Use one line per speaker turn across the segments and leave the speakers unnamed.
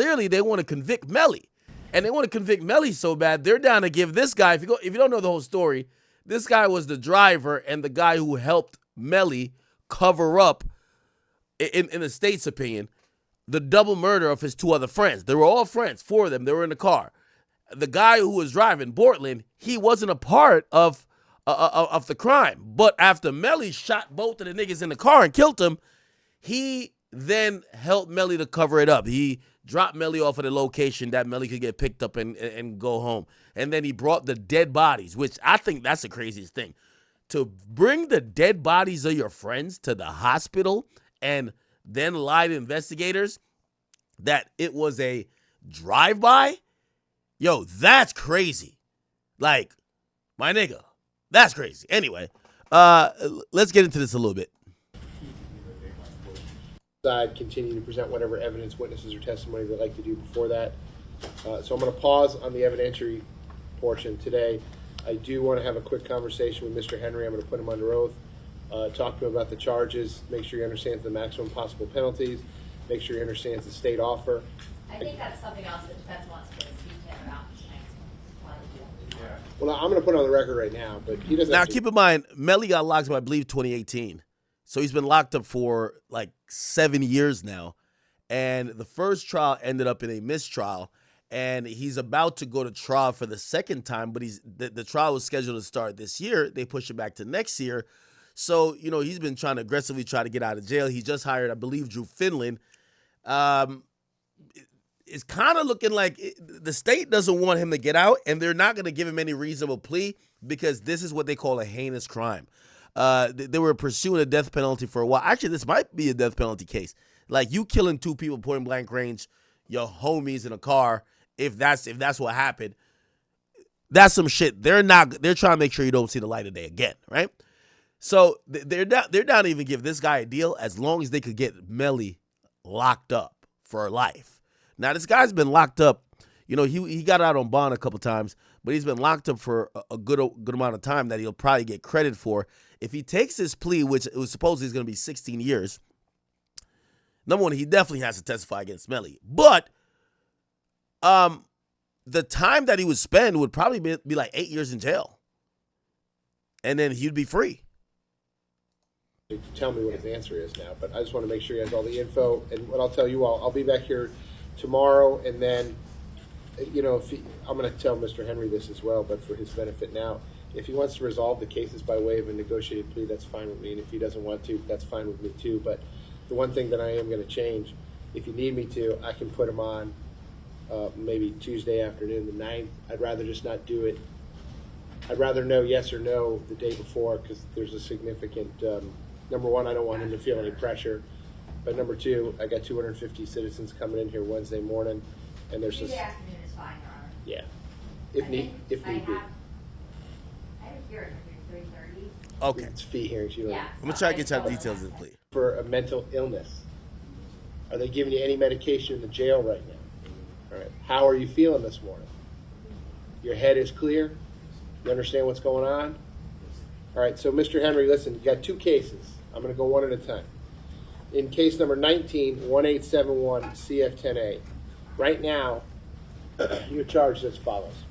clearly they want to convict Melly. And they want to convict Melly so bad, they're down to give this guy, if you don't know the whole story, this guy was the driver and the guy who helped Melly cover up, in the state's opinion, the double murder of his two other friends. They were all friends, four of them. They were in the car. The guy who was driving, Bortlen, he wasn't a part of the crime. But after Melly shot both of the niggas in the car and killed them, he then helped Melly to cover it up. He dropped Melly off at a location that Melly could get picked up and go home. And then he brought the dead bodies, which I think that's the craziest thing. To bring the dead bodies of your friends to the hospital and then lie to investigators that it was a drive-by, yo, that's crazy. Like, my nigga, that's crazy. Anyway, let's get into this a little bit.
Side continue to present whatever evidence, witnesses, or testimony they'd like to do before that. So I'm going to pause on the evidentiary portion today. I do want to have a quick conversation with Mr. Henry. I'm going to put him under oath, talk to him about the charges, make sure he understands the maximum possible penalties, make sure he understands the state offer.
I think that's something else the defense wants to speak to him about.
Well, I'm going to put it on the record right now, but he doesn't.
Now, keep in mind, Melly got locked up, I believe, 2018. So he's been locked up for like 7 years now. And the first trial ended up in a mistrial. And he's about to go to trial for the second time, but the trial was scheduled to start this year. They push it back to next year. So, you know, he's been trying to aggressively try to get out of jail. He just hired, I believe, Drew Finland. It's kind of looking like the state doesn't want him to get out, and they're not going to give him any reasonable plea because this is what they call a heinous crime. They were pursuing a death penalty for a while. Actually, this might be a death penalty case. Like, you killing two people point blank range, your homies in a car. If that's what happened, that's some shit. They're trying to make sure you don't see the light of day again, right? So they're down to even give this guy a deal as long as they could get Melly locked up for life. Now, this guy's been locked up. You know, he got out on bond a couple times, but he's been locked up for a good amount of time that he'll probably get credit for. If he takes this plea, which it was supposedly is going to be 16 years, number one, he definitely has to testify against Melly. But the time that he would spend would probably be like 8 years in jail. And then he'd be free.
Tell me what his answer is now, but I just want to make sure he has all the info. And what I'll tell you all, I'll be back here tomorrow, and then, you know, I'm going to tell Mr. Henry this as well, but for his benefit now, if he wants to resolve the cases by way of a negotiated plea, that's fine with me. And if he doesn't want to, that's fine with me too. But the one thing that I am going to change, if you need me to, I can put him on maybe Tuesday afternoon, the 9th. I'd rather just not do it. I'd rather know yes or no the day before, because there's a significant, number one, I don't want him to feel any pressure. But number two, I got 250 citizens coming in here Wednesday morning, and there's
Tuesday
just,
afternoon is fine, Your Honor.
yeah, if need be.
I have a hearing at 3:30.
Okay.
It's fee hearings. You know,
Yeah.
I'm going to try to get you the details of the plea.
for a mental illness. Are they giving you any medication in the jail right now? All right. How are you feeling this morning? Your head is clear? You understand what's going on? All right. So, Mr. Henry, listen, you got two cases. I'm going to go one at a time. In case number 19-1871 CF10A, right now, you're charged as follows.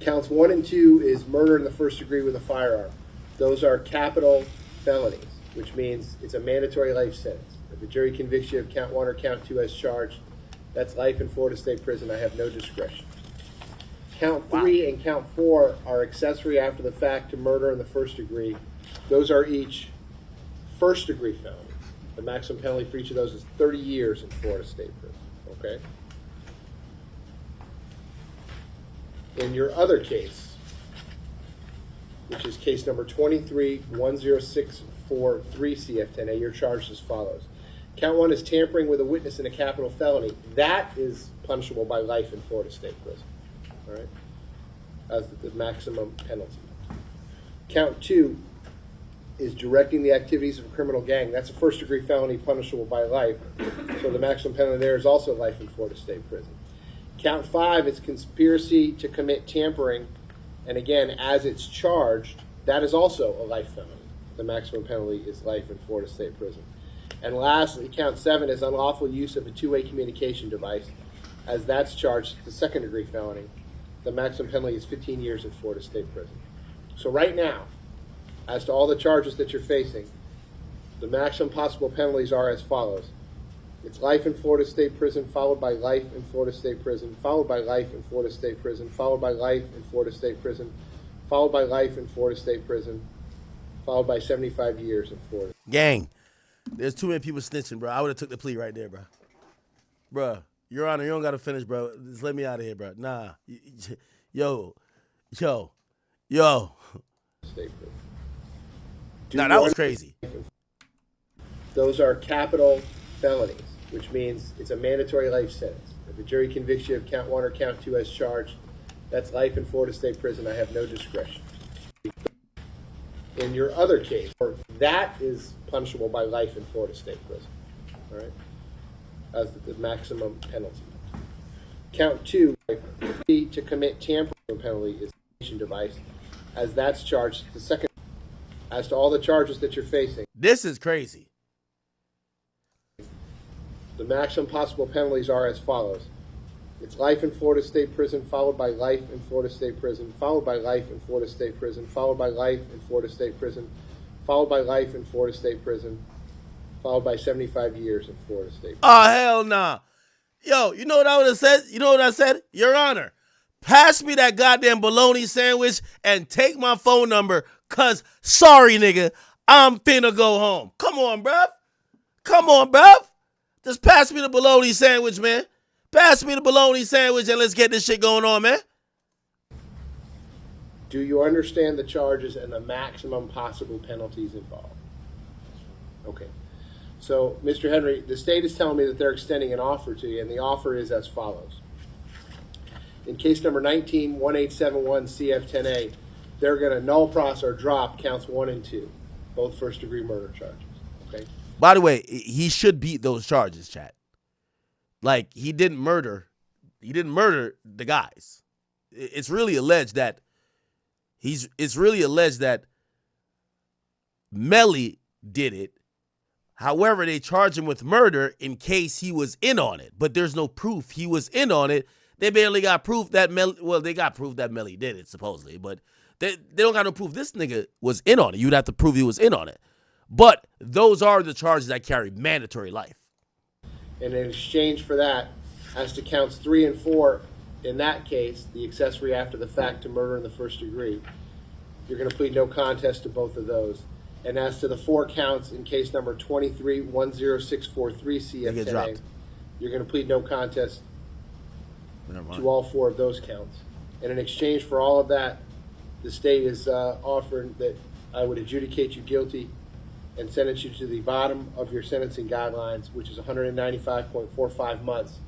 Counts 1 and 2 is murder in the first degree with a firearm. Those are capital felonies, which means it's a mandatory life sentence. If the jury convicts you of count 1 or count 2 as charged, that's life in Florida State Prison. I have no discretion. Count 3 and count 4 are accessory after the fact to murder in the first degree. Those are each first degree felonies. The maximum penalty for each of those is 30 years in Florida State Prison. Okay? In your other case, which is case number 23-10643 CF10A, you're charged as follows. Count 1 is tampering with a witness in a capital felony. That is punishable by life in Florida State Prison. All right? As the maximum penalty. Count 2 is directing the activities of a criminal gang. That's a first degree felony punishable by life. So the maximum penalty there is also life in Florida State Prison. Count 5 is conspiracy to commit tampering. And again, as it's charged, that is also a life felony. The maximum penalty is life in Florida State Prison. And lastly, count 7 is unlawful use of a two-way communication device, as that's charged as a second-degree felony. The maximum penalty is 15 years in Florida State Prison. So right now, as to all the charges that you're facing, the maximum possible penalties are as follows. It's life in Florida State Prison, followed by life in Florida State Prison, followed by life in Florida State Prison, followed by life in Florida State Prison, followed by life in Florida State Prison, followed by 75 years in Florida.
Gang, there's too many people snitching, bro. I would have took the plea right there, bro. Bro, Your Honor, you don't got to finish, bro. Just let me out of here, bro. Nah. Yo.
State prison.
Nah, that was crazy.
Those are capital felonies, which means it's a mandatory life sentence. If a jury convicts you of count 1 or count 2 as charged, that's life in Florida State Prison. I have no discretion. In your other case, that is punishable by life in Florida State Prison, all right, as the maximum penalty. Count 2, to commit tampering penalty is a device, as that's charged the second. As to all the charges that you're facing,
This is crazy.
the maximum possible penalties are as follows. It's life in Florida State Prison, followed by life in Florida State Prison, followed by life in Florida State Prison, followed by life in Florida State Prison, followed by life in Florida State Prison, followed by 75 years in Florida State Prison.
Oh, hell nah. Yo, you know what I would have said? You know what I said? Your Honor, pass me that goddamn bologna sandwich and take my phone number, cause sorry, nigga, I'm finna go home. Come on, bruv. Just pass me the bologna sandwich, man. Pass me the bologna sandwich and let's get this shit going on, man.
Do you understand the charges and the maximum possible penalties involved? Okay. So, Mr. Henry, the state is telling me that they're extending an offer to you, and the offer is as follows. In case number 19-1871 CF10A, they're going to null process or drop counts 1 and 2, both first-degree murder charges. Okay.
By the way, he should beat those charges, chat. Like, he didn't murder the guys. It's really alleged that Melly did it. However, they charge him with murder in case he was in on it, but there's no proof he was in on it. They barely got proof that they got proof that Melly did it, supposedly, but they don't got no proof this nigga was in on it. You'd have to prove he was in on it. But those are the charges that carry mandatory life.
And in exchange for that, as to counts 3 and 4, in that case, the accessory after the fact to murder in the first degree, you're going to plead no contest to both of those. And as to the 4 counts in case number 23-10643 CF10A, you're going to plead no contest to all 4 of those counts. And in exchange for all of that, the state is offering that I would adjudicate you guilty and sentence you to the bottom of your sentencing guidelines, which is 195.45 months,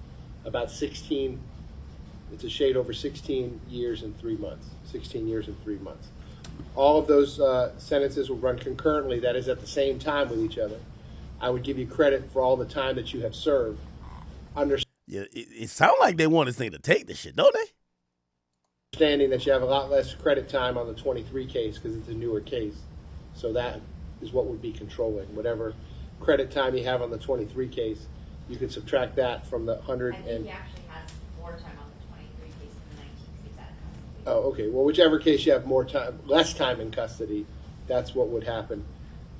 about 16, it's a shade over 16 years and 3 months, 16 years and 3 months. All of those sentences will run concurrently, that is at the same time with each other. I would give you credit for all the time that you have served.
Yeah, it sounds like they want this thing to take this shit, don't they?
Understanding that you have a lot less credit time on the 23 case because it's a newer case. So that is what would be controlling. Whatever credit time you have on the 23 case, you can subtract that from the 100
I think
and...
he actually has more time on the 23 case than the 19 he's out of custody.
Oh, okay. Well, whichever case you have more time, less time in custody, that's what would happen.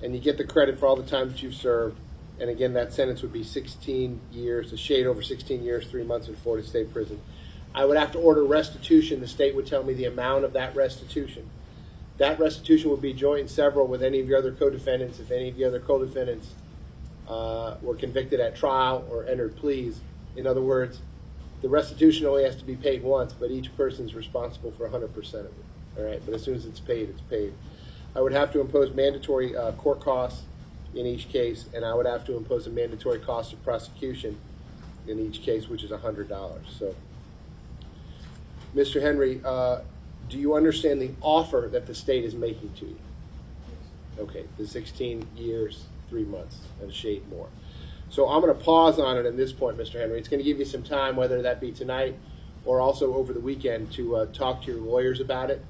And you get the credit for all the time that you've served. And again, that sentence would be 16 years, a shade over 16 years, 3 months in Florida State Prison. I would have to order restitution. The state would tell me the amount of that restitution. That restitution would be joint and several with any of your other co-defendants. If any of the other co-defendants were convicted at trial or entered pleas. In other words, the restitution only has to be paid once, but each person is responsible for 100% of it. All right, but as soon as it's paid, it's paid. I would have to impose mandatory court costs in each case, and I would have to impose a mandatory cost of prosecution in each case, which is $100. So, Mr. Henry, do you understand the offer that the state is making to you? Okay, the 16 years, 3 months, and a shade more. So I'm going to pause on it at this point, Mr. Henry. It's going to give you some time, whether that be tonight or also over the weekend, to talk to your lawyers about it,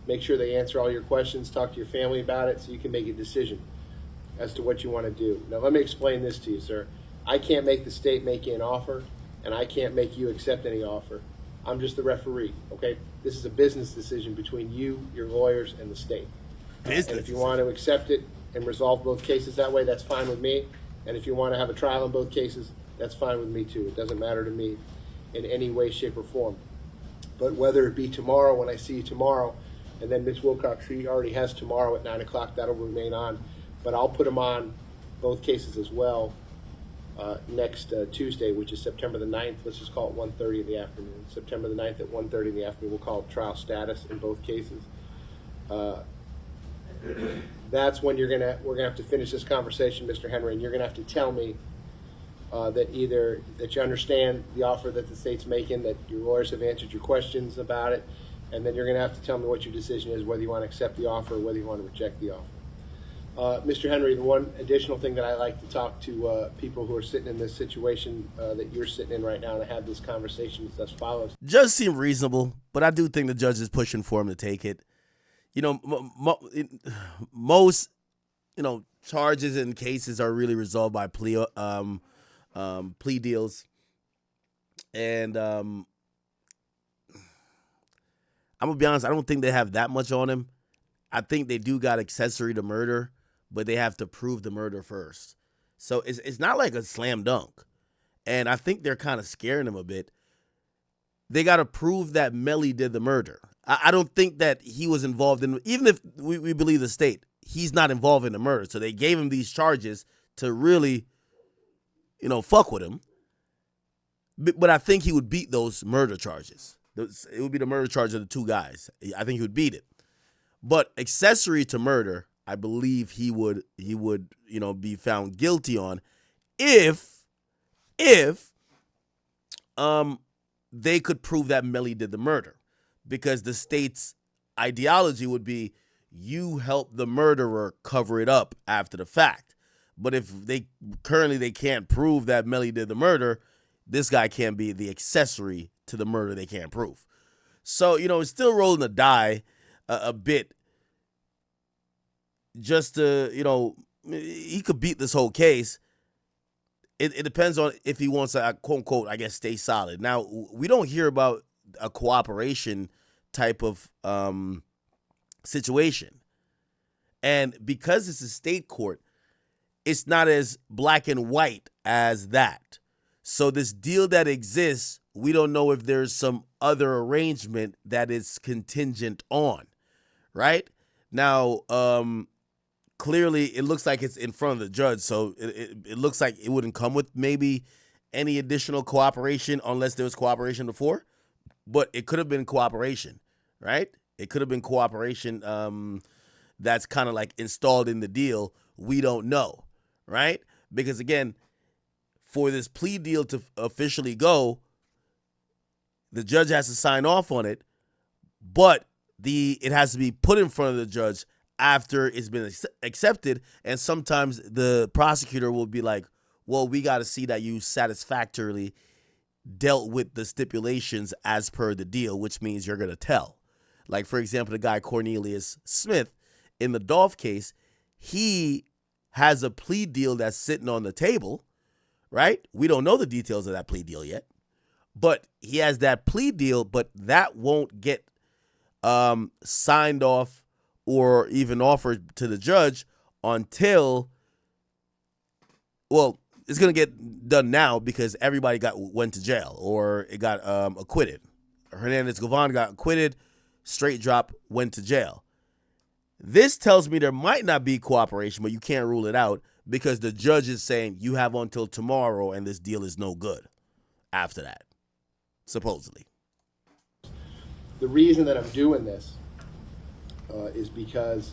make sure they answer all your questions, talk to your family about it so you can make a decision. as to what you want to do. Now, let me explain this to you, sir. I can't make the state make you an offer, and I can't make you accept any offer. I'm just the referee, okay? This is a business decision between you, your lawyers, and the state. And if you want to accept it and resolve both cases that way, that's fine with me. And if you want to have a trial in both cases, that's fine with me too. It doesn't matter to me in any way, shape, or form. But whether it be tomorrow, when I see you tomorrow, and then Ms. Wilcox, she already has tomorrow at 9 o'clock, that'll remain on. But I'll put them on, both cases as well, next Tuesday, which is September the 9th. Let's just call it 1:30 in the afternoon. September the 9th at 1:30 in the afternoon. We'll call it trial status in both cases. That's when we're gonna have to finish this conversation, Mr. Henry, and you're gonna have to tell me that either that you understand the offer that the state's making, that your lawyers have answered your questions about it, and then you're gonna have to tell me what your decision is, whether you want to accept the offer or whether you want to reject the offer. Mr. Henry, the one additional thing that I like to talk to people who are sitting in this situation that you're sitting in right now and have this conversation is as follows.
Judge seemed reasonable, but I do think the judge is pushing for him to take it. You know, most, charges and cases are really resolved by plea deals. And I'm going to be honest, I don't think they have that much on him. I think they do got accessory to murder, but they have to prove the murder first. So it's not like a slam dunk. And I think they're kind of scaring him a bit. They got to prove that Melly did the murder. I don't think that he was involved in, even if we believe the state, he's not involved in the murder. So they gave him these charges to really, fuck with him. But I think he would beat those murder charges. It would be the murder charge of the two guys. I think he would beat it. But accessory to murder, I believe he would be found guilty on if they could prove that Melly did the murder. Because the state's ideology would be you help the murderer cover it up after the fact. But if they can't prove that Melly did the murder, this guy can't be the accessory to the murder they can't prove. So, it's still rolling the die a bit. Just to, he could beat this whole case. It depends on if he wants to, quote unquote, I guess, stay solid. Now, we don't hear about a cooperation type of situation. And because it's a state court, it's not as black and white as that. So this deal that exists, we don't know if there's some other arrangement that is contingent on, right? Now, clearly it looks like it's in front of the judge, so it looks like it wouldn't come with maybe any additional cooperation unless there was cooperation before. But it could have been cooperation, right? It could have been cooperation that's kind of like installed in the deal. We don't know, right? Because, again, for this plea deal to officially go, the judge has to sign off on it, but it has to be put in front of the judge after it's been accepted. And sometimes the prosecutor will be like, well, we got to see that you satisfactorily dealt with the stipulations as per the deal, which means you're going to tell. Like, for example, the guy Cornelius Smith in the Dolph case, he has a plea deal that's sitting on the table, right? We don't know the details of that plea deal yet, but he has that plea deal, but that won't get signed off or even offered to the judge until, well, it's going to get done now because everybody went to jail or it got acquitted. Hernandez Govan got acquitted, straight drop, went to jail. This tells me there might not be cooperation, but you can't rule it out because the judge is saying you have until tomorrow and this deal is no good after that, supposedly.
The reason that I'm doing this is because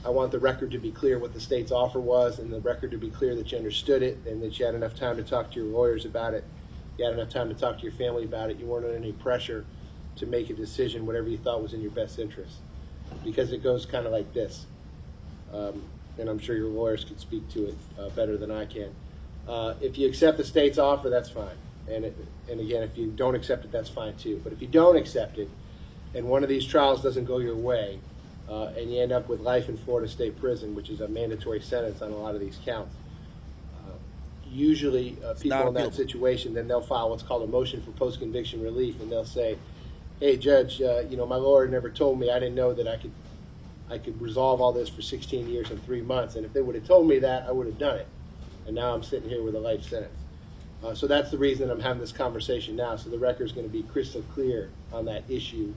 I want the record to be clear what the state's offer was and the record to be clear that you understood it and that you had enough time to talk to your lawyers about it. You had enough time to talk to your family about it. You weren't under any pressure to make a decision, whatever you thought was in your best interest. Because it goes kind of like this. And I'm sure your lawyers can speak to it better than I can. If you accept the state's offer, that's fine. And again, if you don't accept it, that's fine too. But if you don't accept it, and one of these trials doesn't go your way, and you end up with life in Florida State Prison, which is a mandatory sentence on a lot of these counts. Usually, people in that situation, then they'll file what's called a motion for post-conviction relief, and they'll say, "Hey, Judge, my lawyer never told me. I didn't know that I could resolve all this for 16 years and 3 months. And if they would have told me that, I would have done it. And now I'm sitting here with a life sentence." So that's the reason I'm having this conversation now. So the record's going to be crystal clear on that issue.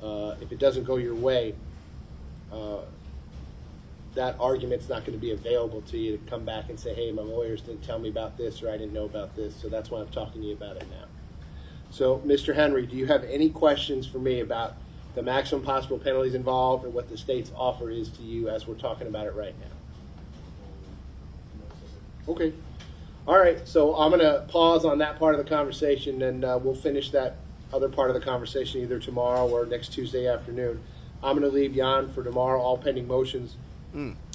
If it doesn't go your way, that argument's not going to be available to you to come back and say, "Hey, my lawyers didn't tell me about this," or "I didn't know about this." So that's why I'm talking to you about it now. So, Mr. Henry, do you have any questions for me about the maximum possible penalties involved or what the state's offer is to you as we're talking about it right now? Okay. All right. So I'm going to pause on that part of the conversation, and we'll finish that other part of the conversation either tomorrow or next Tuesday afternoon. I'm going to leave you on for tomorrow, all pending motions,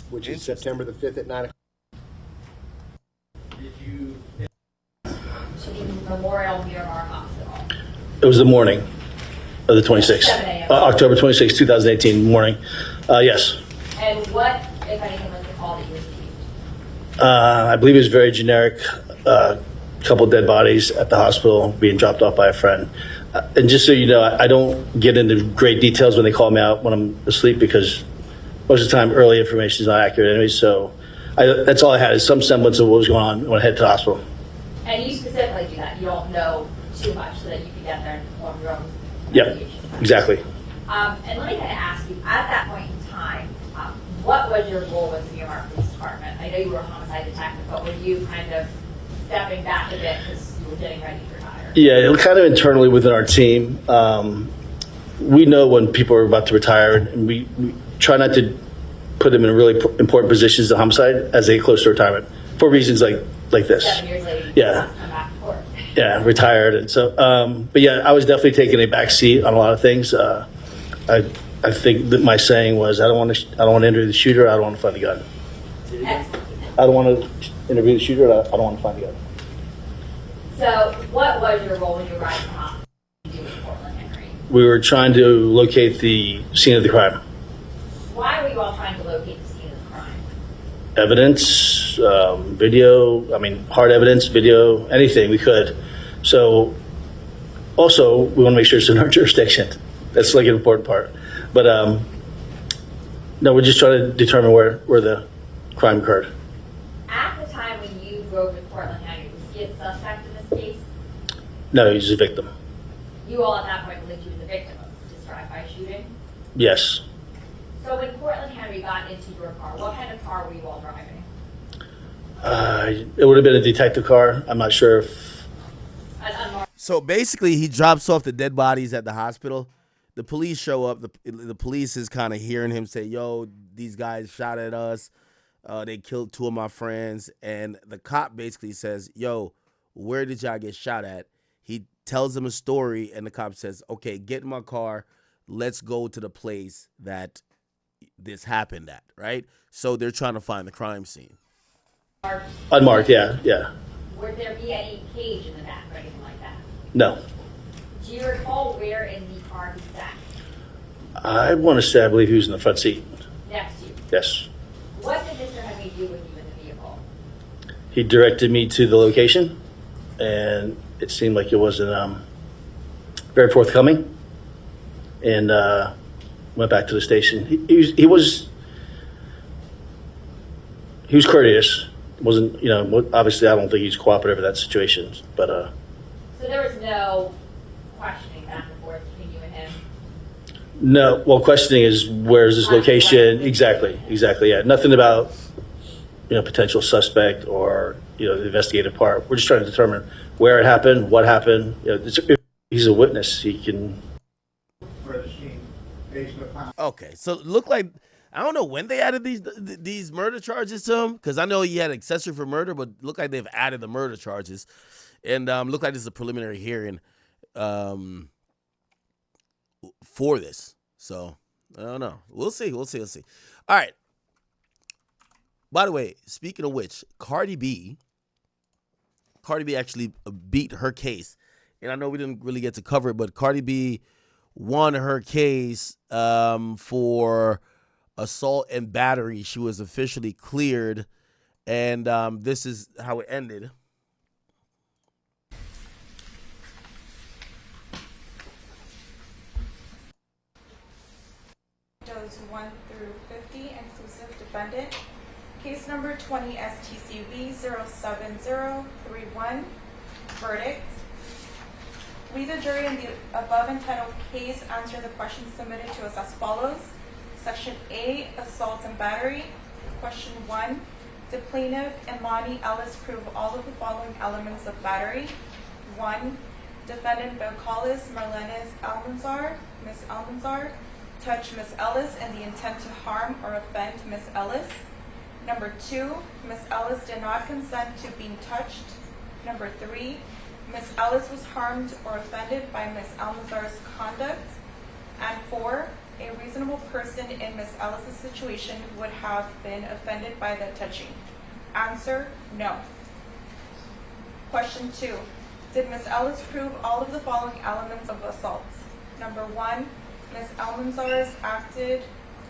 which is September the 5th at 9 o'clock.
To the Memorial Miramar Hospital.
It was the morning of the 26th.
7 a.m.
October 26th, 2018 morning. Yes.
And what, if anything, was the call that you received?
I believe it was very generic. Couple dead bodies at the hospital being dropped off by a friend. And just so you know, I don't get into great details when they call me out when I'm asleep, because most of the time early information is not accurate anyway. So that's all I had, is some semblance of what was going on when I headed to the hospital.
And you specifically do that. You don't know too much so that you can get there and perform your own
Yep,
investigation.
exactly.
And let me kind of ask you, at that point in time, what was your role with the Miramar Police Department? I know you were a homicide detective, but were you kind of stepping back a bit because you were getting ready to retire?
Yeah, kind of internally within our team. We know when people are about to retire, and we try not to put them in really important positions in homicide as they get close to retirement for reasons like this.
7 years later,
Yeah.
come back to court.
Yeah, retired. And so, but yeah, I was definitely taking a back seat on a lot of things. I think that my saying was, I don't want to interview the shooter. I don't want to find the gun.
Excellent.
I don't want to interview the shooter. I don't want to find the gun.
So what was your role when you arrived at the hospital to do with Portland, Henry?
We were trying to locate the scene of the crime.
Why were you all trying to locate the scene of the crime?
Evidence, video, hard evidence, video, anything we could. So also, we want to make sure it's in our jurisdiction. That's like an important part. But no, we're just trying to determine where the crime occurred.
At the time when you drove to Portland, Henry, was he a suspect in this case?
No, he's a victim.
You all at that point believed he was a victim of this drive-by shooting?
Yes.
So when Portland Henry got into your car, what kind of car were you all driving?
It would have been a detective car. I'm not sure if.
An unmarked.
So basically, he drops off the dead bodies at the hospital. The police show up. The police is kind of hearing him say, "Yo, these guys shot at us. They killed 2 of my friends." And the cop basically says, "Yo, where did y'all get shot at?" He tells them a story, and the cop says, "Okay, get in my car. Let's go to the place that this happened at," right? So they're trying to find the crime scene.
Unmarked, yeah.
Would there be any cage in the back or anything like that?
No.
Do you recall where in the car he sat?
I want to say I believe he was in the front seat.
Next to you.
Yes.
What did Mr. Henry do with you in the vehicle?
He directed me to the location, and it seemed like it wasn't very forthcoming, and went back to the station. He was courteous. Wasn't, obviously I don't think he's cooperative in that situation, but
So there was no questioning back and forth between you and him?
no. Well, questioning is, where's this location? Exactly. Yeah. Nothing about, potential suspect or, the investigative part. We're just trying to determine where it happened, what happened. If he's a witness, he can.
Okay, so it looked like, I don't know when they added these murder charges to him, because I know he had accessory for murder, but it looked like they've added the murder charges, and looked like this is a preliminary hearing for this. So I don't know. We'll see. All right. By the way, speaking of which, Cardi B actually beat her case, and I know we didn't really get to cover it, but Cardi B won her case for assault and battery. She was officially cleared, and this is how it ended.
Those 1 through 50, inclusive defendant. Case number 20 STCV 07031. Verdict. We, the jury, in the above entitled case, answer the questions submitted to us as follows. Section A, assault and battery. Question 1. Did plaintiff Imani Ellis prove all of the following elements of battery? 1. Defendant Belcalis Marlenes Almanzar, Ms. Almanzar, touch Ms. Ellis in the intent to harm or offend Ms. Ellis. Number 2, Ms. Ellis did not consent to being touched. Number 3, Ms. Ellis was harmed or offended by Ms. Almanzar's conduct. And 4, a reasonable person in Ms. Ellis' situation would have been offended by the touching. Answer, no. Question 2, did Ms. Ellis prove all of the following elements of assault? Number 1, Ms. Almanzar acted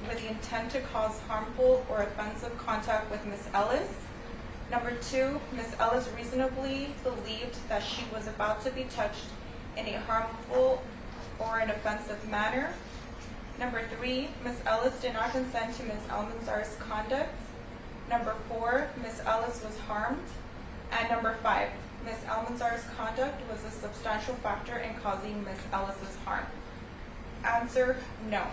with the intent to cause harmful or offensive contact with Ms. Ellis. Number 2, Ms. Ellis reasonably believed that she was about to be touched in a harmful or an offensive manner. Number 3, Ms. Ellis did not consent to Ms. Almanzar's conduct. Number 4, Ms. Ellis was harmed. And number 5, Ms. Almanzar's conduct was a substantial factor in causing Ms. Ellis's harm. Answer, no.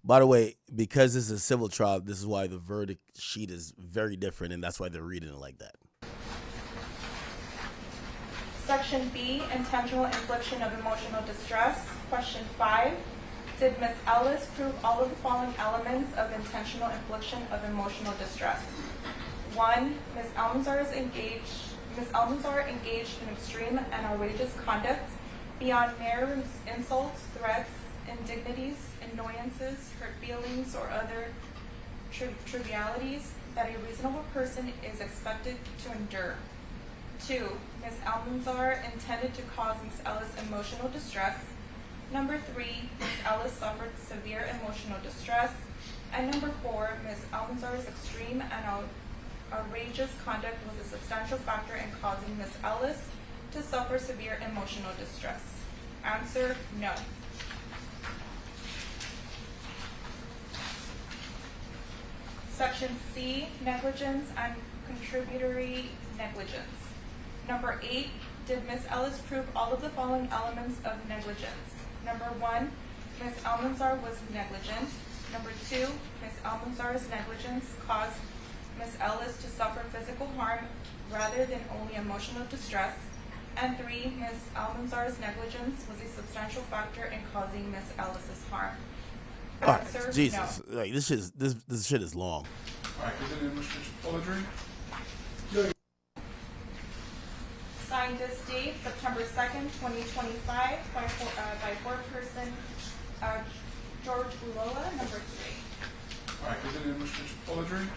By the way, because this is a civil trial, this is why the verdict sheet is very different, and that's why they're reading it like that.
Section B, intentional infliction of emotional distress. Question 5, did Ms. Ellis prove all of the following elements of intentional infliction of emotional distress? 1, Ms. Almanzar engaged in extreme and outrageous conduct beyond mere insults, threats, indignities, annoyances, hurt feelings, or other trivialities that a reasonable person is expected to endure. 2, Ms. Almanzar intended to cause Ms. Ellis emotional distress. Number 3, Ms. Ellis suffered severe emotional distress. And number 4, Ms. Almanzar's extreme and outrageous conduct was a substantial factor in causing Ms. Ellis to suffer severe emotional distress. Answer, no. Section C, negligence and contributory negligence. Number 8, did Ms. Ellis prove all of the following elements of negligence? Number 1, Ms. Almanzar was negligent. Number 2, Ms. Almanzar's negligence caused Ms. Ellis to suffer physical harm rather than only emotional distress. And 3, Ms. Almanzar's negligence was a substantial factor in causing Ms. Ellis's harm.
All right,
Answer,
Jesus,
no.
like this shit is long.
All right, is it in which full jury?
Signed this date, September 2nd, 2025, by foreperson George Uloa, number 3.
All right, is it in which full jury?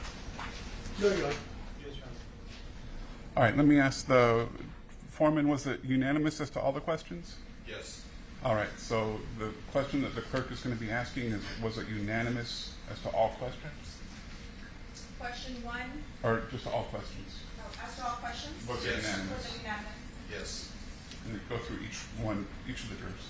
All right, let me ask the foreman, was it unanimous as to all the questions?
Yes.
All right, so the question that the clerk is going to be asking is, was it unanimous as to all questions?
Question 1,
Or just all questions?
as to all questions?
Was it
Yes.
unanimous?
Was it unanimous?
Yes.
And then go through each of the jurors.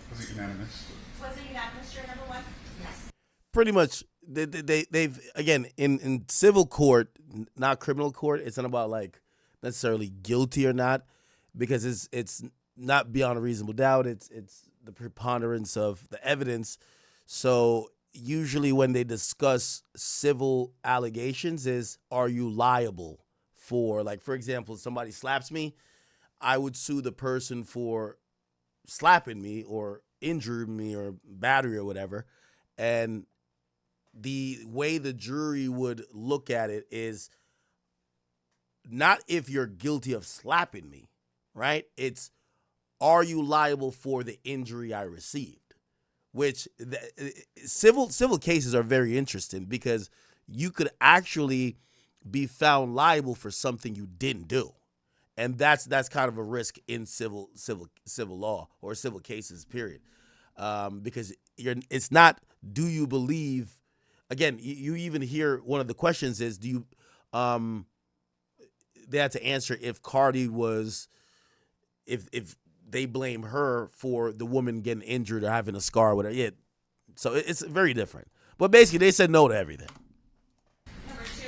Was it unanimous?
Was it unanimous, juror number 1? Yes.
Pretty much, they've again in civil court, not criminal court. It's not about like necessarily guilty or not, because it's not beyond a reasonable doubt. It's the preponderance of the evidence. So usually when they discuss civil allegations is, are you liable for, like, for example, somebody slaps me, I would sue the person for slapping me or injuring me or battery or whatever. And the way the jury would look at it is not if you're guilty of slapping me, right? It's, are you liable for the injury I received? Which civil cases are very interesting because you could actually be found liable for something you didn't do. And that's kind of a risk in civil law or civil cases, period. because it's not, do you believe, again, you even hear one of the questions is, do you, they had to answer if Cardi was, if they blame her for the woman getting injured or having a scar or whatever. Yeah, so it's very different. But basically, they said no to everything.
Number 2?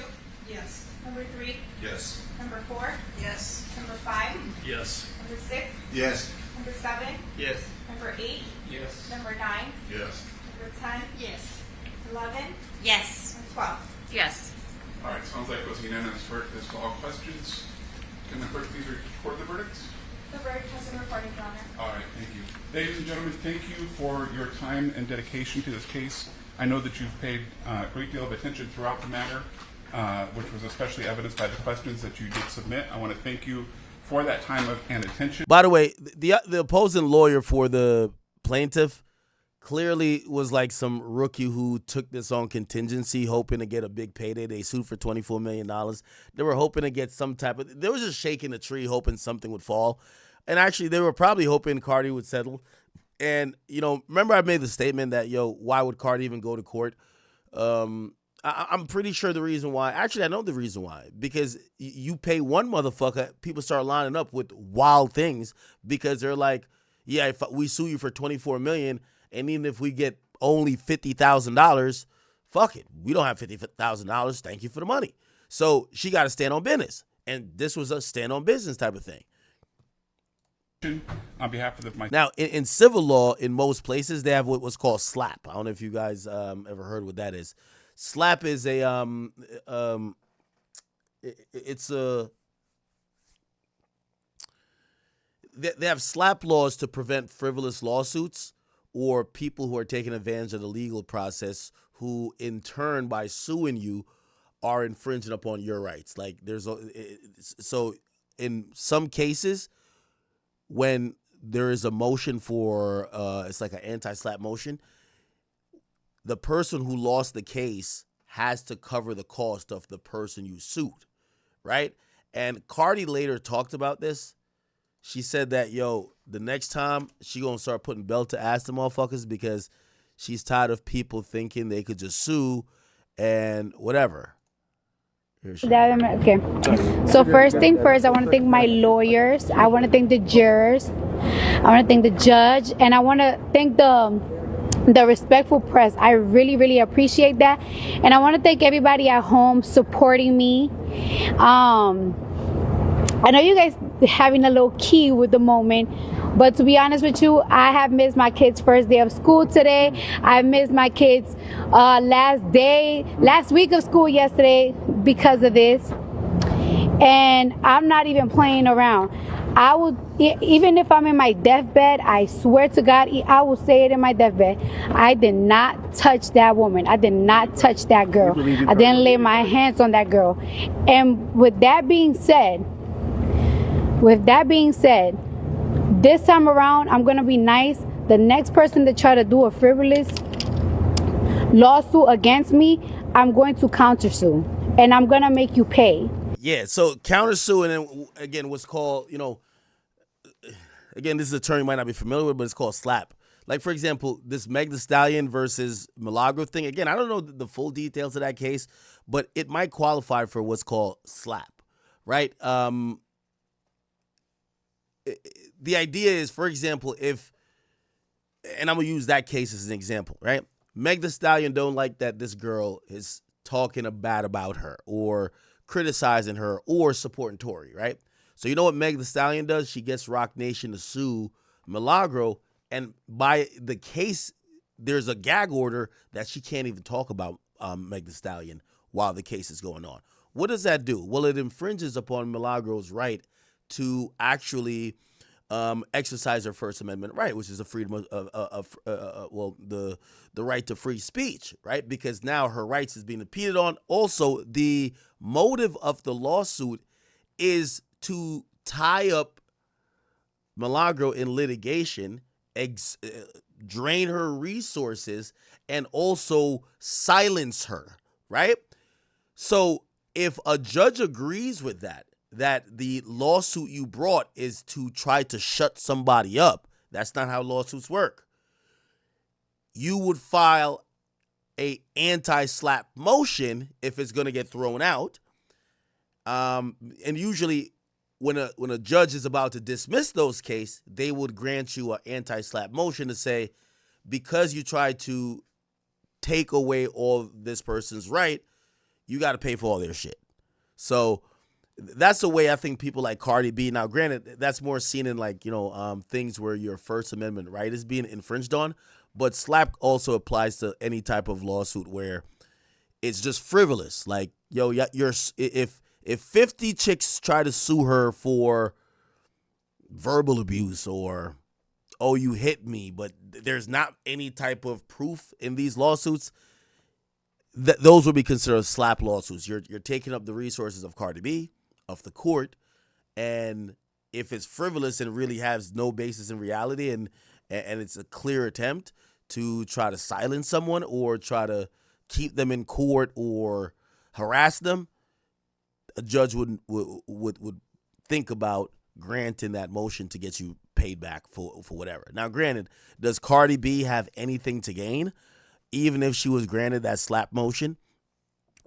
Yes.
Number 3?
Yes.
Number 4?
Yes.
Number 5?
Yes.
Number 6?
Yes.
Number 7?
Yes.
Number 8?
Yes.
Number 9?
Yes.
Number 10?
Yes.
11?
Yes.
And 12.
Yes.
All right, sounds like it was a unanimous verdict as to all questions. Can the clerk please record the verdict?
The verdict has been recorded, Your Honor.
All right, thank you. Ladies and gentlemen, thank you for your time and dedication to this case. I know that you've paid a great deal of attention throughout the matter, which was especially evidenced by the questions that you did submit. I want to thank you for that time and attention.
By the way, the opposing lawyer for the plaintiff clearly was like some rookie who took this on contingency, hoping to get a big payday. They sued for $24 million. They were hoping to get some type of, they were just shaking the tree, hoping something would fall. And actually, they were probably hoping Cardi would settle. And, you know, remember I made the statement that, yo, why would Cardi even go to court? I'm pretty sure the reason why, actually, I know the reason why, because you pay one motherfucker, people start lining up with wild things because they're like, yeah, if we sue you for $24 million, and even if we get only $50,000, fuck it. We don't have $50,000. Thank you for the money. So she got to stand on business. And this was a stand on business type of thing.
On behalf of my
Now, in civil law, in most places, they have what's called SLAP. I don't know if you guys ever heard what that is. SLAP is a it's a, they have SLAP laws to prevent frivolous lawsuits or people who are taking advantage of the legal process who, in turn, by suing you, are infringing upon your rights. Like so in some cases, when there is a motion for, it's like an anti-SLAP motion, the person who lost the case has to cover the cost of the person you sued, right? And Cardi later talked about this. She said that, yo, the next time she gonna start putting belt to ass to motherfuckers because she's tired of people thinking they could just sue and whatever.
Okay. So first thing first, I want to thank my lawyers. I want to thank the jurors. I want to thank the judge, and I want to thank the respectful press. I really, really appreciate that, and I want to thank everybody at home supporting me. I know you guys having a little key with the moment, but to be honest with you, I have missed my kids' first day of school today. I missed my kids' last week of school yesterday because of this. And I'm not even playing around. I will, even if I'm in my deathbed, I swear to God, I will say it in my deathbed. I did not touch that woman. I did not touch that girl. I didn't lay my hands on that girl. And with that being said, this time around, I'm going to be nice. The next person to try to do a frivolous lawsuit against me, I'm going to countersue. And I'm going to make you pay.
Yeah, so countersue, and then, again, what's called, you know, again, this is a term you might not be familiar with, but it's called SLAP. Like, for example, this Meg Thee Stallion versus Milagro thing. Again, I don't know the full details of that case, but it might qualify for what's called SLAP, right? The idea is, for example, if, and I'm going to use that case as an example, right? Meg Thee Stallion don't like that this girl is talking bad about her or criticizing her or supporting Tory, right? So you know what Meg Thee Stallion does? She gets Roc Nation to sue Milagro, and by the case, there's a gag order that she can't even talk about Meg Thee Stallion while the case is going on. What does that do? Well, it infringes upon Milagro's right to actually exercise her First Amendment right, which is a freedom of the right to free speech, right? Because now her rights is being impeded on. Also, the motive of the lawsuit is to tie up Milagro in litigation, drain her resources, and also silence her, right? So if a judge agrees with that the lawsuit you brought is to try to shut somebody up, that's not how lawsuits work. you would file a anti-slap motion if it's going to get thrown out. And usually when a judge is about to dismiss those cases, they would grant you an anti-slap motion to say, because you tried to take away all this person's right, you got to pay for all their shit. So that's the way I think people like Cardi B. Now, granted, that's more seen in like, things where your First Amendment right is being infringed on. But slap also applies to any type of lawsuit where it's just frivolous. Like, if 50 chicks try to sue her for verbal abuse or, oh, you hit me, but there's not any type of proof in these lawsuits, those would be considered slap lawsuits. You're taking up the resources of Cardi B, of the court, and if it's frivolous and really has no basis in reality and it's a clear attempt to try to silence someone or try to keep them in court or harass them, a judge would think about granting that motion to get you paid back for whatever. Now, granted, does Cardi B have anything to gain, even if she was granted that slap motion,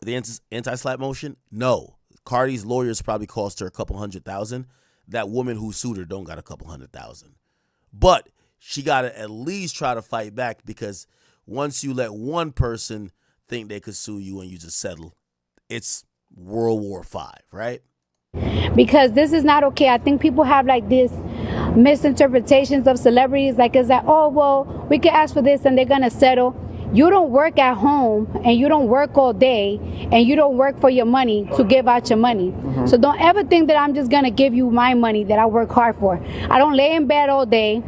the anti-slap motion? No. Cardi's lawyers probably cost her a couple $100,000. That woman who sued her don't got a couple $100,000. But she got to at least try to fight back, because once you let one person think they could sue you and you just settle, it's World War V, right?
Because this is not okay. I think people have like this misinterpretations of celebrities, like it's like, oh, well, we could ask for this and they're going to settle. You don't work at home and you don't work all day and you don't work for your money to give out your money. So don't ever think that I'm just going to give you my money that I work hard for. I don't lay in bed all day.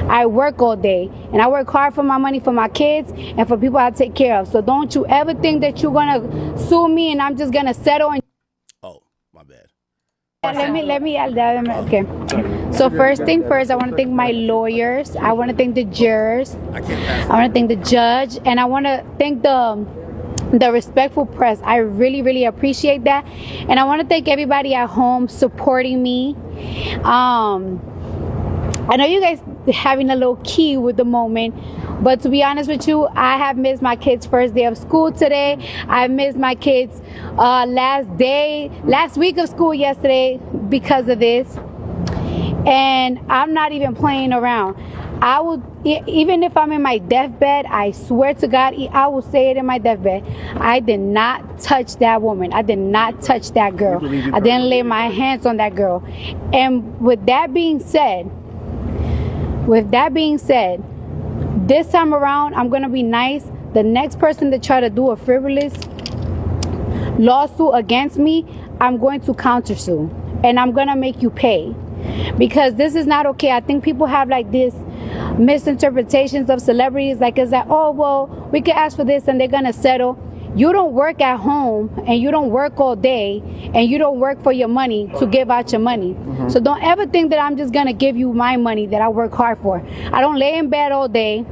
I work all day and I work hard for my money, for my kids and for people I take care of. So don't you ever think that you're going to sue me and I'm just going to settle. And
oh, my bad.
Okay. So first thing first, I want to thank my lawyers. I want to thank the jurors. I want to thank the judge, and I want to thank the respectful press. I really, really appreciate that, and I want to thank everybody at home supporting me. I know you guys having a little key with the moment, but to be honest with you, I have missed my kids' first day of school today. I missed my kids' last week of school yesterday because of this. And I'm not even playing around. I will, even if I'm in my deathbed, I swear to God, I will say it in my deathbed. I did not touch that woman. I did not touch that girl. I didn't lay my hands on that girl. And with that being said, this time around, I'm going to be nice. The next person to try to do a frivolous lawsuit against me, I'm going to countersue. And I'm going to make you pay. Because this is not okay. I think people have like this misinterpretations of celebrities. Like it's like, oh, well, we could ask for this and they're going to settle. You don't work at home and you don't work all day and you don't work for your money to give out your money. So don't ever think that I'm just going to give you my money that I work hard for. I don't lay in bed all day.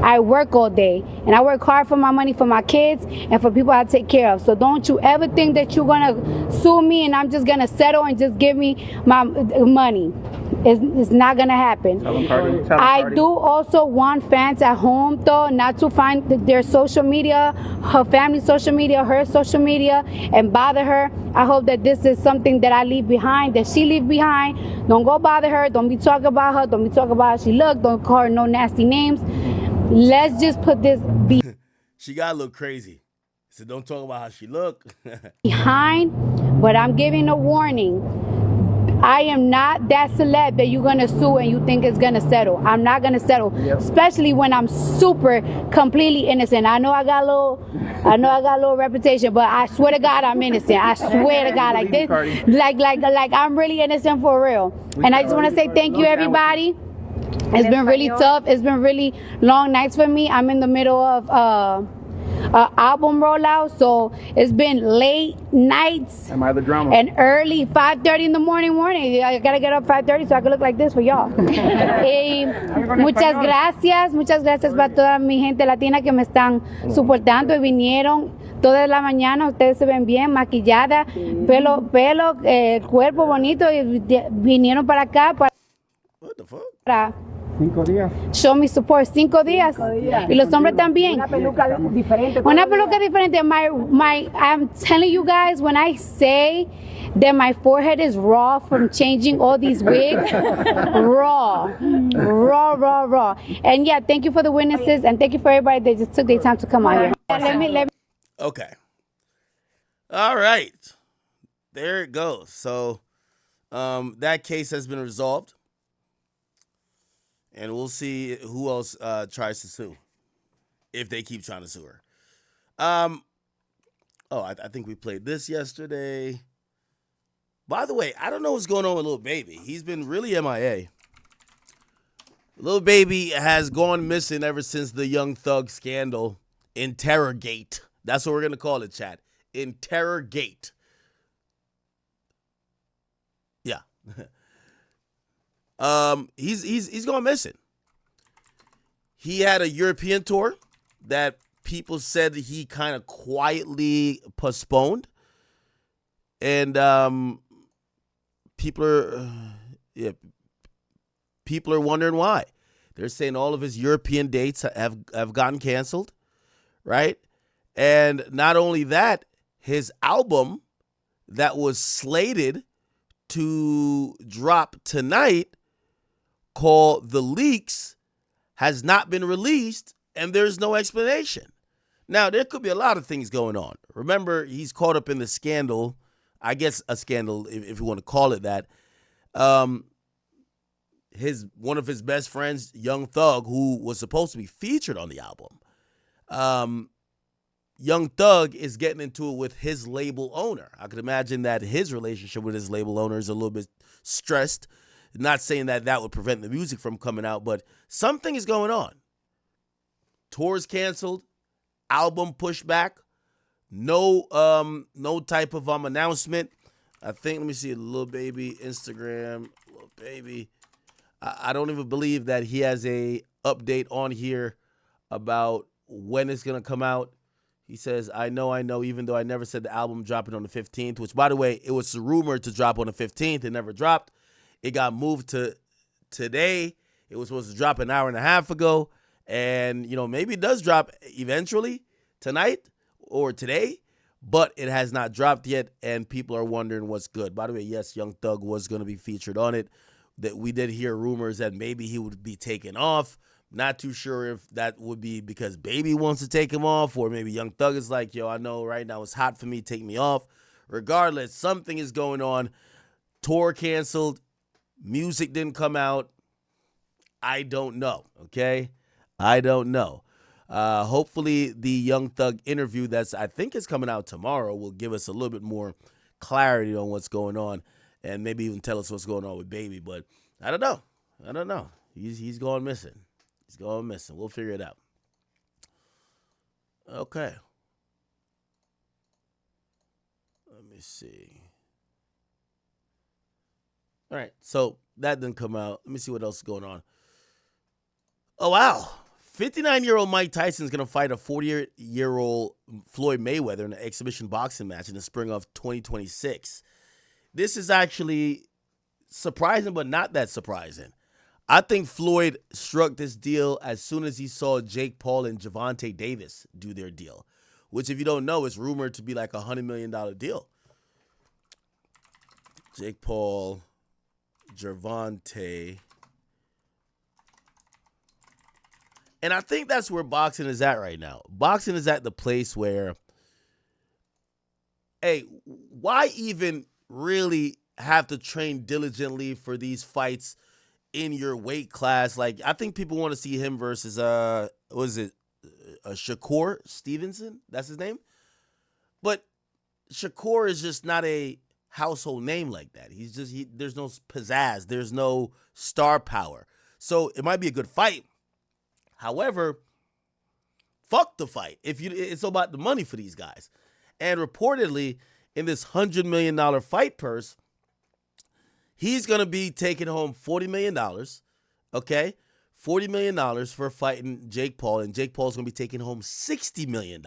I work all day and I work hard for my money, for my kids and for people I take care of. So don't you ever think that you're going to sue me and I'm just going to settle and just give me my money. It's not going to happen. I do also want fans at home, though, not to find their social media, her family's social media, her social media, and bother her. I hope that this is something that I leave behind, that she leave behind. Don't go bother her. Don't be talking about her. Don't be talking about how she look. Don't call her no nasty names. Let's just put this
She got a little crazy. So don't talk about how she look.
behind, but I'm giving a warning. I am not that celeb that you're gonna sue and you think it's gonna settle. I'm not gonna settle, especially when I'm super completely innocent. I know I got a little reputation, but I swear to God I'm innocent. I swear to God, like this, like I'm really innocent for real. And I just want to say thank you, everybody. It's been really tough. It's been really long nights for me. I'm in the middle of album rollout, so it's been late nights.
Am I the drama?
And early 5:30 in the morning. I gotta get up 5:30 so I can look like this for y'all. Muchas gracias para toda mi gente latina que me están soportando y vinieron toda la mañana. Ustedes se ven bien maquillada, pelo, cuerpo bonito y vinieron para acá
What the fuck?
para
5 días.
Show me support 5 días. Y los hombres también.
Una peluca diferente.
Una peluca diferente. I'm telling you guys, when I say that my forehead is raw from changing all these wigs, raw. And yeah, thank you for the witnesses and thank you for everybody that just took their time to come out here. Let me.
Okay. All right. There it goes. So that case has been resolved. And we'll see who else tries to sue, if they keep trying to sue her. I think we played this yesterday. By the way, I don't know what's going on with Lil Baby. He's been really MIA. Lil Baby has gone missing ever since the Young Thug scandal. Interrogate. That's what we're going to call it, chat. Interrogate. Yeah. He's gone missing. He had a European tour that people said he kind of quietly postponed, and people are wondering why. They're saying all of his European dates have gotten canceled, right? And not only that, his album that was slated to drop tonight, called The Leaks, has not been released, and there's no explanation. Now, there could be a lot of things going on. Remember, he's caught up in the scandal, I guess a scandal, if you want to call it that. One of his best friends, Young Thug, who was supposed to be featured on the album, Young Thug is getting into it with his label owner. I could imagine that his relationship with his label owner is a little bit stressed. Not saying that would prevent the music from coming out, but something is going on. Tours canceled, album pushed back, no type of announcement. I think, let me see, Lil Baby Instagram, Lil Baby. I don't even believe that he has a update on here about when it's gonna come out. He says, I know, even though I never said the album dropping on the 15th, which, by the way, it was rumored to drop on the 15th. It never dropped. It got moved to today. It was supposed to drop an hour and a half ago. And, maybe it does drop eventually tonight or today, but it has not dropped yet, and people are wondering what's good. By the way, yes, Young Thug was going to be featured on it. That we did hear rumors that maybe he would be taken off. Not too sure if that would be because Baby wants to take him off, or maybe Young Thug is like, yo, I know right now it's hot for me, take me off. Regardless, something is going on. Tour canceled. Music didn't come out. I don't know, okay? I don't know. Hopefully the Young Thug interview I think is coming out tomorrow will give us a little bit more clarity on what's going on and maybe even tell us what's going on with Baby. But I don't know. He's going missing. He's going missing. We'll figure it out. Okay. Let me see. All right, so that didn't come out. Let me see what else is going on. Oh, wow. 59-year-old Mike Tyson is going to fight a 40-year-old Floyd Mayweather in an exhibition boxing match in the spring of 2026. This is actually surprising, but not that surprising. I think Floyd struck this deal as soon as he saw Jake Paul and Gervonta Davis do their deal, which, if you don't know, is rumored to be like a $100 million deal. Jake Paul, Gervonta. And I think that's where boxing is at right now. Boxing is at the place where, hey, why even really have to train diligently for these fights in your weight class? Like, I think people want to see him versus, Shakur Stevenson? That's his name? But Shakur is just not a household name like that. There's no pizzazz. There's no star power. So it might be a good fight. However, fuck the fight. It's about the money for these guys. And reportedly, in this $100 million fight purse, he's going to be taking home $40 million, okay? $40 million for fighting Jake Paul, and Jake Paul's going to be taking home $60 million.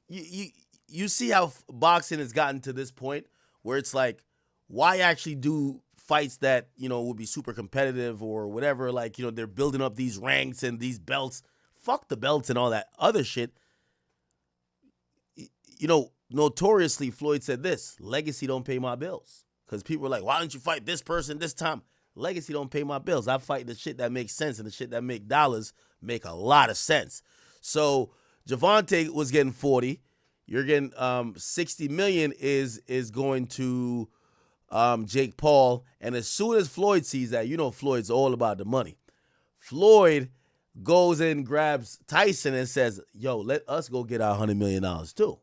You see how boxing has gotten to this point where it's like, why actually do fights that, you know, would be super competitive or whatever, like, you know, they're building up these ranks and these belts. Fuck the belts and all that other shit. You know, notoriously, Floyd said this: legacy don't pay my bills. Because people were like, why don't you fight this person this time? Legacy don't pay my bills. I fight the shit that makes sense, and the shit that make dollars make a lot of sense. So Javante was getting 40. You're getting 60 million is going to Jake Paul. And as soon as Floyd sees that, you know Floyd's all about the money. Floyd goes and grabs Tyson and says, yo, let us go get our $100 million too.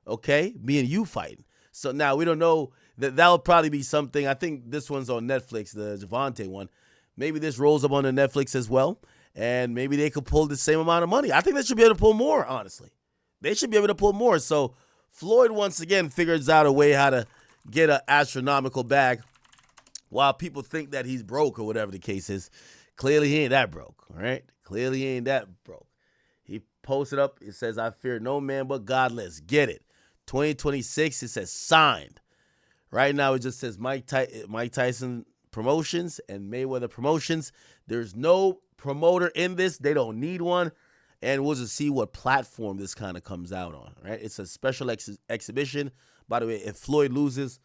Okay? Me and you fighting. So now we don't know that'll probably be something. I think this one's on Netflix, the Javante one. Maybe this rolls up on the Netflix as well. And maybe they could pull the same amount of money. I think they should be able to pull more, honestly. They should be able to pull more. So Floyd, once again, figures out a way how to get an astronomical bag while people think that he's broke or whatever the case is. Clearly, he ain't that broke, all right? Clearly, he ain't that broke. He posted up, it says, I fear no man but God. Let's get it. 2026, it says signed. Right now, it just says Mike Tyson Promotions and Mayweather Promotions. There's no promoter in this. They don't need one. And we'll just see what platform this kind of comes out on, right? It's a special exhibition. By the way, if Floyd loses,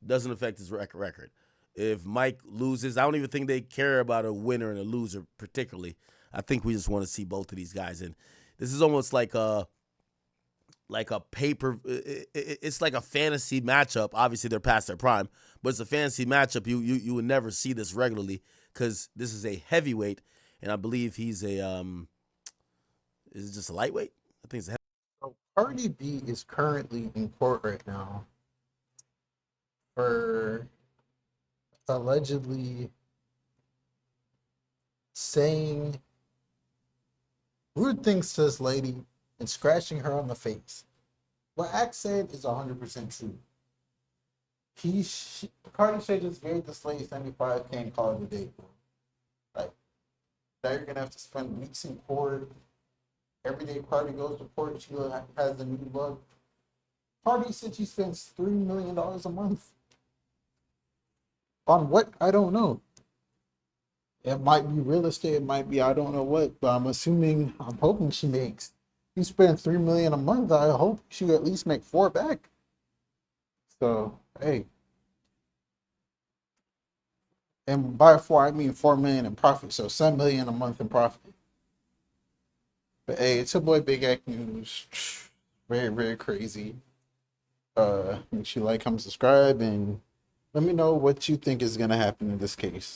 doesn't affect his record. If Mike loses, I don't even think they care about a winner and a loser particularly. I think we just want to see both of these guys. And this is almost like a paper. It's like a fantasy matchup. Obviously, they're past their prime, but it's a fantasy matchup. You would never see this regularly because this is a heavyweight, and I believe he's a is it just a lightweight? I think it's a heavyweight.
So Cardi B is currently in court right now for allegedly saying rude things to this lady and scratching her on the face. What Axe said is 100% true. Cardi should just gave this lady 75K and call it a day, bro. Like, now you're gonna have to spend weeks in court. Every day Cardi goes to court, she has a new look. Cardi said she spends $3 million a month. On what? I don't know. It might be real estate, it might be I don't know what, but I'm hoping she makes. You spend $3 million a month, I hope she at least make 4 back. So, hey. And by 4, I mean 4 million in profit, so 7 million a month in profit. But hey, it's your boy Big Act News. Very, very crazy. Make sure you like, comment, subscribe, and let me know what you think is gonna happen in this case.